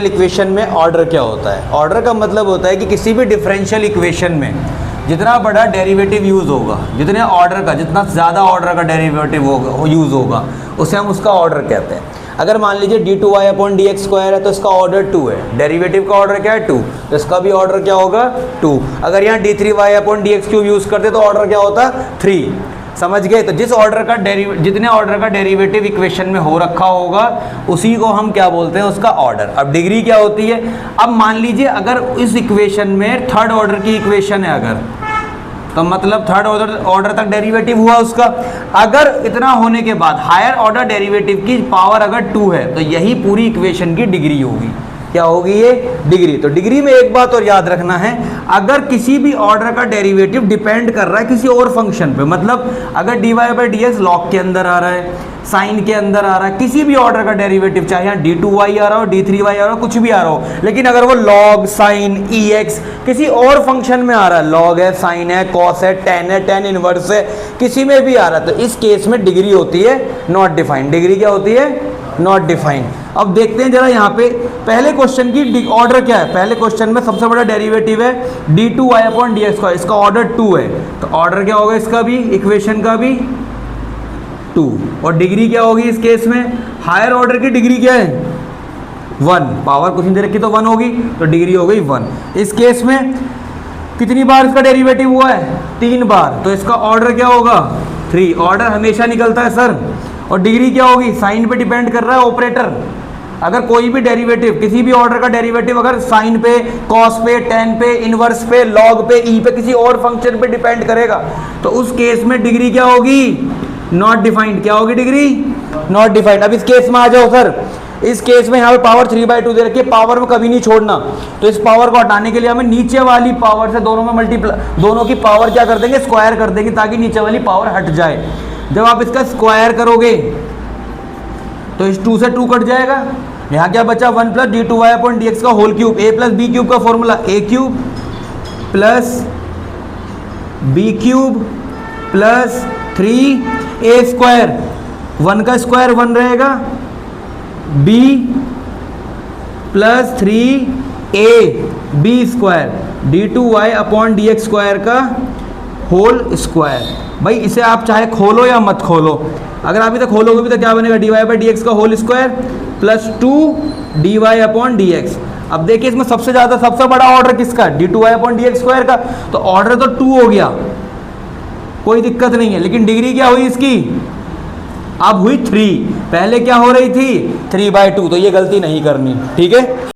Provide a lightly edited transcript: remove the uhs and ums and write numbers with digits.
Equation में order क्या होता है? ऑर्डर का मतलब होता है कि किसी भी डिफरेंशियल इक्वेशन में जितना बड़ा डेरिवेटिव यूज़ होगा, जितने ऑर्डर का, जितना ज़्यादा ऑर्डर का डेरिवेटिव होगा यूज़ होगा, उसे हम उसका ऑर्डर कहते हैं। अगर मान लीजिए d2y अपॉन dx स्क्वायर है तो इसका ऑर्डर 2 है, डेरिवेटिव का ऑर्डर क्या है 2, तो इसका भी ऑर्डर क्या होगा 2। अगर यहाँ d3y upon dx cube use करते तो ऑर्डर क्या होता 3। समझ गए? तो जिस ऑर्डर का जितने ऑर्डर का डेरिवेटिव इक्वेशन में हो रखा होगा उसी को हम क्या बोलते हैं, उसका ऑर्डर। अब डिग्री क्या होती है? अब मान लीजिए अगर इस इक्वेशन में थर्ड ऑर्डर की इक्वेशन है अगर, तो मतलब थर्ड ऑर्डर तक डेरिवेटिव हुआ उसका। अगर इतना होने के बाद हायर ऑर्डर डेरिवेटिव की पावर अगर 2 है तो यही पूरी इक्वेशन की डिग्री होगी। क्या होगी ये? डिग्री। तो डिग्री में एक बात और याद रखना है, अगर किसी भी ऑर्डर का डेरिवेटिव डिपेंड कर रहा है किसी और फंक्शन पे, मतलब अगर dy बाई dx लॉग के अंदर आ रहा है, साइन के अंदर आ रहा है, किसी भी ऑर्डर का डेरिवेटिव, चाहे यहाँ d2y आ रहा हो, d3y आ रहा हो, कुछ भी आ रहा हो, लेकिन अगर वो लॉग, साइन, ex किसी और फंक्शन में आ रहा है, लॉग है, साइन है, कॉस है, टेन इनवर्स है, किसी में भी आ रहा है, तो इस केस में डिग्री होती है नॉट डिफाइंड। डिग्री क्या होती है? Not defined. अब देखते हैं जरा यहाँ पे पहले क्वेश्चन की ऑर्डर क्या है। पहले क्वेश्चन में सबसे बड़ा डेरिवेटिव है d2y अपॉन dx स्क्वायर, इसका ऑर्डर 2 है, तो ऑर्डर क्या होगा इसका भी, इक्वेशन का भी 2। और डिग्री क्या होगी इस केस में? हायर ऑर्डर की डिग्री क्या है? 1। पावर कुछ नहीं दे रखी तो 1 होगी, तो डिग्री हो गई 1। इस केस में कितनी बार इसका डेरिवेटिव हुआ है? 3 बार, तो इसका ऑर्डर क्या होगा 3। ऑर्डर हमेशा निकलता है सर। और डिग्री क्या होगी? साइन पे डिपेंड कर रहा है ऑपरेटर। अगर कोई भी डेरिवेटिव, किसी भी ऑर्डर का डेरिवेटिव अगर साइन पे, कॉस पे, टेन पे, इनवर्स पे, लॉग पे, ई पे, किसी और फंक्शन पे डिपेंड करेगा, तो उस केस में डिग्री क्या होगी? Not defined. क्या होगी डिग्री? Not defined. अब इस केस में आ जाओ सर। इस केस में यहाँ पे पावर 3/2 दे रखी है, पावर में कभी नहीं छोड़ना, तो इस पावर को हटाने के लिए हमें नीचे वाली पावर से दोनों में दोनों की पावर क्या कर देंगे? स्क्वायर कर देंगे, ताकि नीचे वाली पावर हट जाए। जब आप इसका स्क्वायर करोगे तो इस 2 से 2 कट जाएगा, यहाँ क्या बचा? 1 प्लस d2y अपॉन dx का whole cube, a plus B cube का formula a cube plus B cube plus 3a square, 1 का स्क्वायर 1 रहेगा, b plus 3a b square d2y upon dx square का होल स्क्वायर। भाई इसे आप चाहे खोलो या मत खोलो, अगर आप इसे खोलोगे भी तो क्या बनेगा? dy बाई dx का whole square plus 2 dy upon dx। अब देखिए इसमें सबसे बड़ा ऑर्डर किसका? d2y अपॉन dx स्क्वायर का, तो ऑर्डर तो 2 हो गया, कोई दिक्कत नहीं है, लेकिन डिग्री क्या हुई इसकी? अब हुई 3। पहले क्या हो रही थी? 3/2। तो ये गलती नहीं करनी, ठीक है।